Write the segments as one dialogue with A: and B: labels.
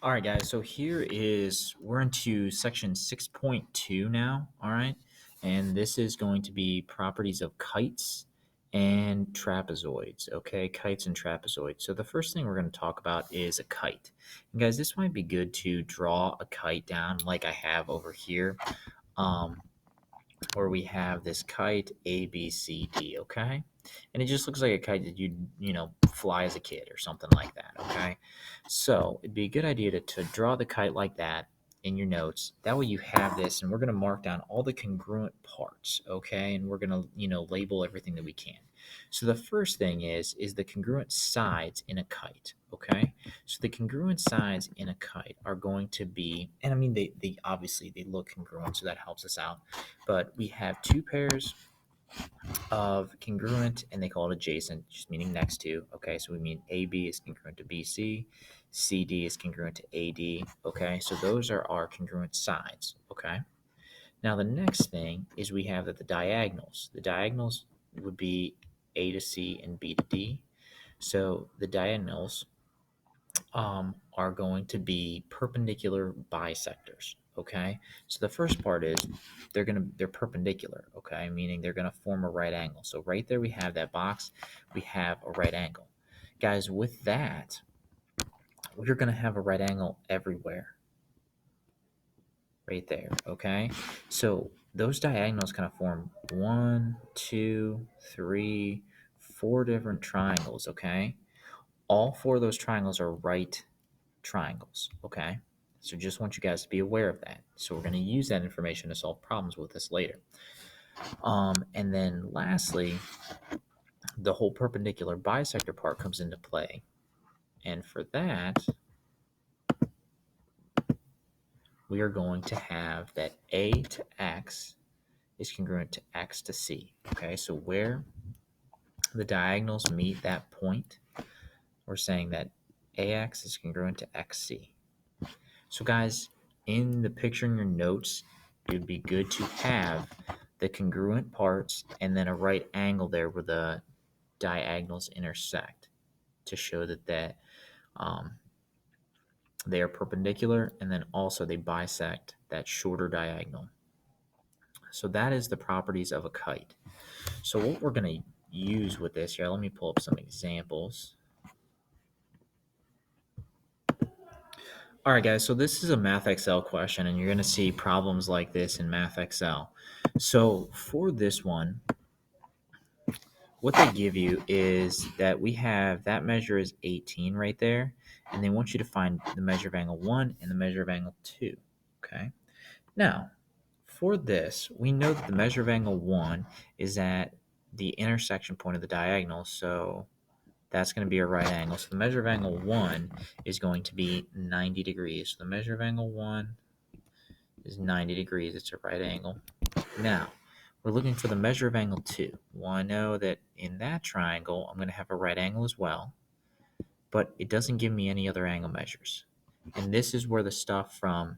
A: All right, guys. So we're into section 6.2 now. All right. And this is going to be properties of kites and trapezoids. Okay. Kites and trapezoids. So the first thing we're going to talk about is a kite. And guys, this might be good to draw a kite down like I have over here. Um, where we have this kite A, B, C, D, okay? And it just looks like a kite that you fly as a kid or something like that, okay? So it'd be a good idea to draw the kite like that in your notes. That way you have this, and we're going to mark down all the congruent parts, okay? And we're going to, label everything that we can. So the first thing is the congruent sides in a kite, okay? So the congruent sides in a kite are going to be, and I mean, they obviously they look congruent, so that helps us out. But we have two pairs of congruent, and they call it adjacent, just meaning next to. Okay, so we mean AB is congruent to BC, CD is congruent to AD. Okay, so those are our congruent sides. Okay, now the next thing is we have that the diagonals would be A to C and B to D. So the diagonals are going to be perpendicular bisectors. Okay, so the first part is they're perpendicular. Okay, meaning they're gonna form a right angle. So right there we have that box. We have a right angle, guys. With that, we're gonna have a right angle everywhere. Right there. Okay, so those diagonals kind of form one, two, three, four different triangles. Okay, all four of those triangles are right triangles, okay? So just want you guys to be aware of that. So we're going to use that information to solve problems with us later. And then lastly, the whole perpendicular bisector part comes into play. And for that, we are going to have that A to X is congruent to X to C, okay? So where the diagonals meet that point, we're saying that AX is congruent to XC. So guys, in the picture in your notes, it would be good to have the congruent parts and then a right angle there where the diagonals intersect to show that um, they are perpendicular, and then also they bisect that shorter diagonal. So that is the properties of a kite. So what we're going to use with this here, let me pull up some examples. All right, guys, so this is a Math Excel question, and you're going to see problems like this in Math Excel. So for this one, what they give you is that we have that measure is 18 right there, and they want you to find the measure of angle 1 and the measure of angle 2, okay? Now, for this, we know that the measure of angle 1 is at the intersection point of the diagonal, so that's going to be a right angle. So the measure of angle 1 is going to be 90 degrees. So the measure of angle 1 is 90 degrees. It's a right angle. Now, we're looking for the measure of angle 2. Well, I know that in that triangle, I'm going to have a right angle as well, but it doesn't give me any other angle measures. And this is where the stuff from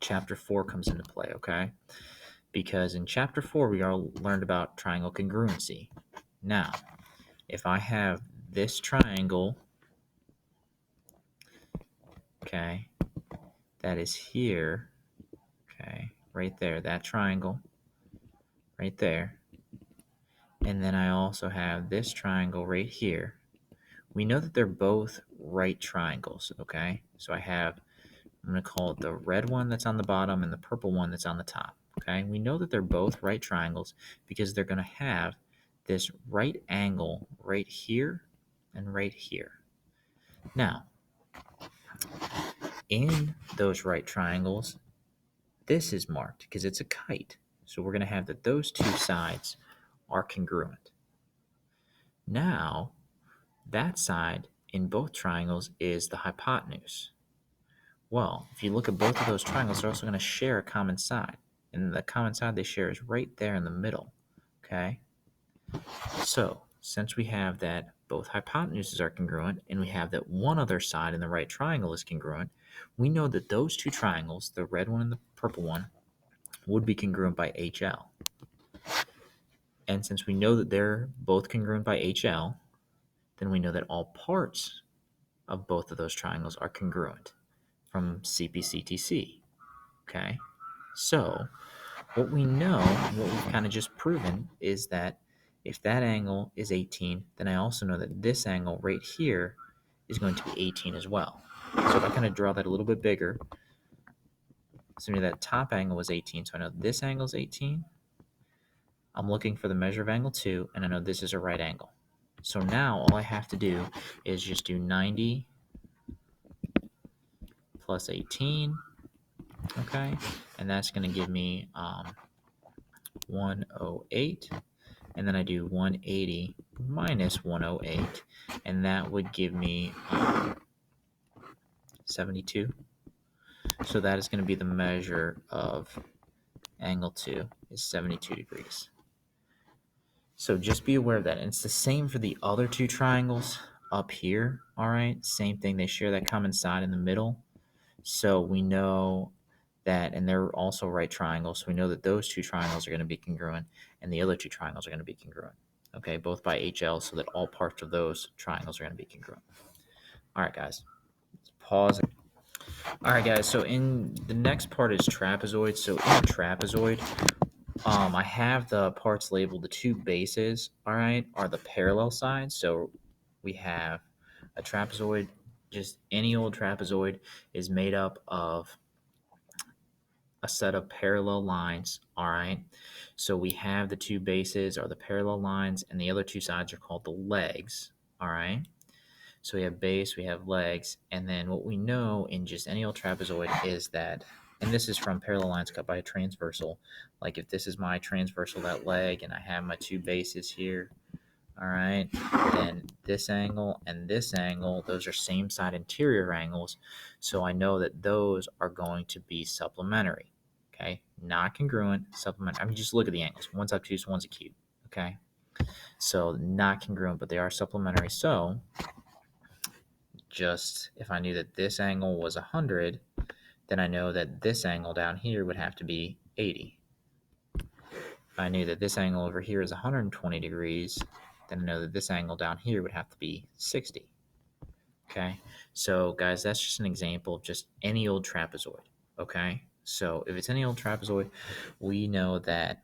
A: chapter 4 comes into play, okay? Because in chapter 4, we all learned about triangle congruency. Now, if I have this triangle, okay, that is here, okay, right there, that triangle, right there, and then I also have this triangle right here, we know that they're both right triangles, okay? So I'm going to call it the red one that's on the bottom and the purple one that's on the top, okay? We know that they're both right triangles because they're going to have this right angle right here and right here. Now, in those right triangles, this is marked because it's a kite. So we're going to have that those two sides are congruent. Now, that side in both triangles is the hypotenuse. Well, if you look at both of those triangles, they're also going to share a common side. And the common side they share is right there in the middle. Okay? So, since we have that both hypotenuses are congruent and we have that one other side in the right triangle is congruent, we know that those two triangles, the red one and the purple one, would be congruent by HL. And since we know that they're both congruent by HL, then we know that all parts of both of those triangles are congruent. from CPCTC. Okay, so what we know, what we've kind of just proven, is that if that angle is 18, then I also know that this angle right here is going to be 18 as well. So if I kind of draw that a little bit bigger, so that top angle was 18, so I know this angle is 18. I'm looking for the measure of angle 2, and I know this is a right angle. So now all I have to do is just do 90 plus 18, okay? And that's going to give me 108. And then I do 180 minus 108, and that would give me 72. So that is going to be the measure of angle 2 is 72 degrees. So just be aware of that. And it's the same for the other two triangles up here, all right? Same thing. They share that common side in the middle. So we know that, and they're also right triangles, so we know that those two triangles are going to be congruent, and the other two triangles are going to be congruent. Okay, both by HL, so that all parts of those triangles are going to be congruent. All right, guys. Let's pause. All right, guys. So in the next part is trapezoid. So in a trapezoid, I have the parts labeled. The two bases, all right, are the parallel sides. So we have a trapezoid. Just any old trapezoid is made up of a set of parallel lines, all right? So we have the two bases are the parallel lines, and the other two sides are called the legs, all right? So we have base, we have legs, and then what we know in just any old trapezoid is that, and this is from parallel lines cut by a transversal, like if this is my transversal, that leg, and I have my two bases here, all right, then this angle and this angle, those are same side interior angles, so I know that those are going to be supplementary. Okay, not congruent, supplementary. I mean, just look at the angles. One's obtuse, one's acute. Okay, so not congruent, but they are supplementary. So just if I knew that this angle was 100, then I know that this angle down here would have to be 80. If I knew that this angle over here is 120 degrees, then I know that this angle down here would have to be 60. Okay, so guys, that's just an example of just any old trapezoid. Okay, so if it's any old trapezoid, we know that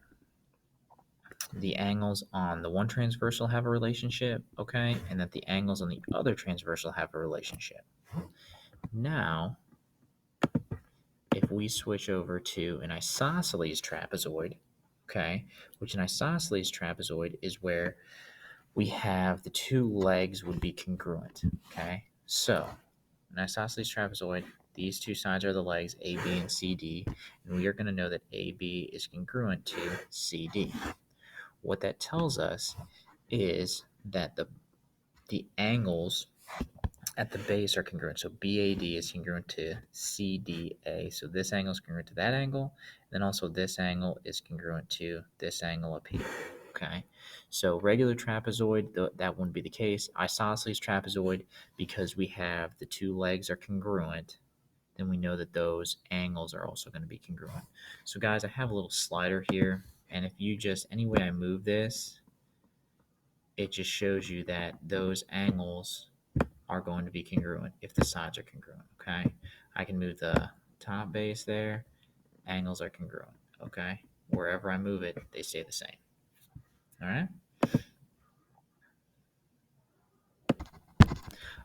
A: the angles on the one transversal have a relationship, okay, and that the angles on the other transversal have a relationship. Now, if we switch over to an isosceles trapezoid, okay, which an isosceles trapezoid is where we have the two legs would be congruent, okay? So, an isosceles trapezoid, these two sides are the legs, AB and CD, and we are going to know that AB is congruent to CD. What that tells us is that the angles at the base are congruent. So BAD is congruent to CDA. So this angle is congruent to that angle. And then also this angle is congruent to this angle up here. Okay. So regular trapezoid, that wouldn't be the case. Isosceles trapezoid, because we have the two legs are congruent, then we know that those angles are also going to be congruent. So guys, I have a little slider here. And if you just, any way I move this, it just shows you that those angles are going to be congruent if the sides are congruent, okay? I can move the top base there, angles are congruent, okay? Wherever I move it, they stay the same, all right?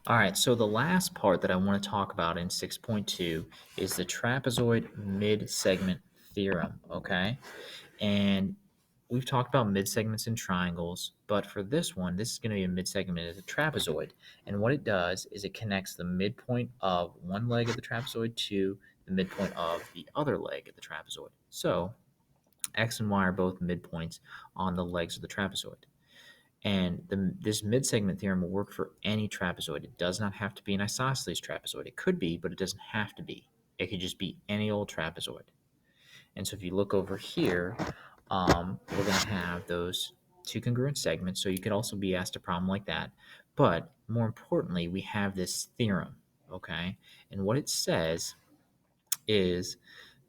A: All right, so the last part that I want to talk about in 6.2 is the trapezoid mid-segment theorem, okay? And we've talked about mid-segments in triangles, but for this one, this is going to be a mid-segment as a trapezoid. And what it does is it connects the midpoint of one leg of the trapezoid to the midpoint of the other leg of the trapezoid. So X and Y are both midpoints on the legs of the trapezoid. And this mid-segment theorem will work for any trapezoid. It does not have to be an isosceles trapezoid. It could be, but it doesn't have to be. It could just be any old trapezoid. And so if you look over here, we're going to have those two congruent segments. So you could also be asked a problem like that. But more importantly, we have this theorem, okay? And what it says is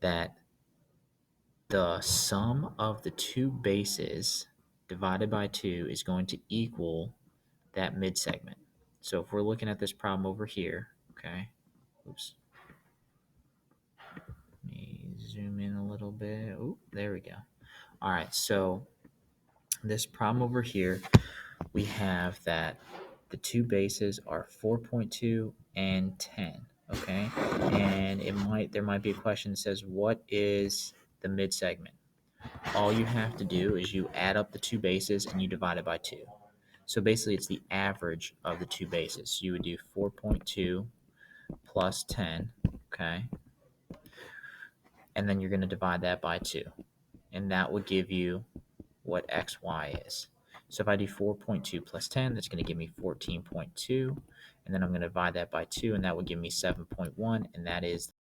A: that the sum of the two bases divided by 2 is going to equal that mid-segment. So if we're looking at this problem over here, okay, oops, zoom in a little bit. Oh, there we go. All right, so this problem over here, we have that the two bases are 4.2 and 10, okay? And there might be a question that says, what is the mid segment? All you have to do is you add up the two bases and you divide it by 2. So basically it's the average of the two bases. You would do 4.2 plus 10, okay? And then you're going to divide that by 2. And that would give you what xy is. So if I do 4.2 plus 10, that's going to give me 14.2. And then I'm going to divide that by 2, and that would give me 7.1, and that is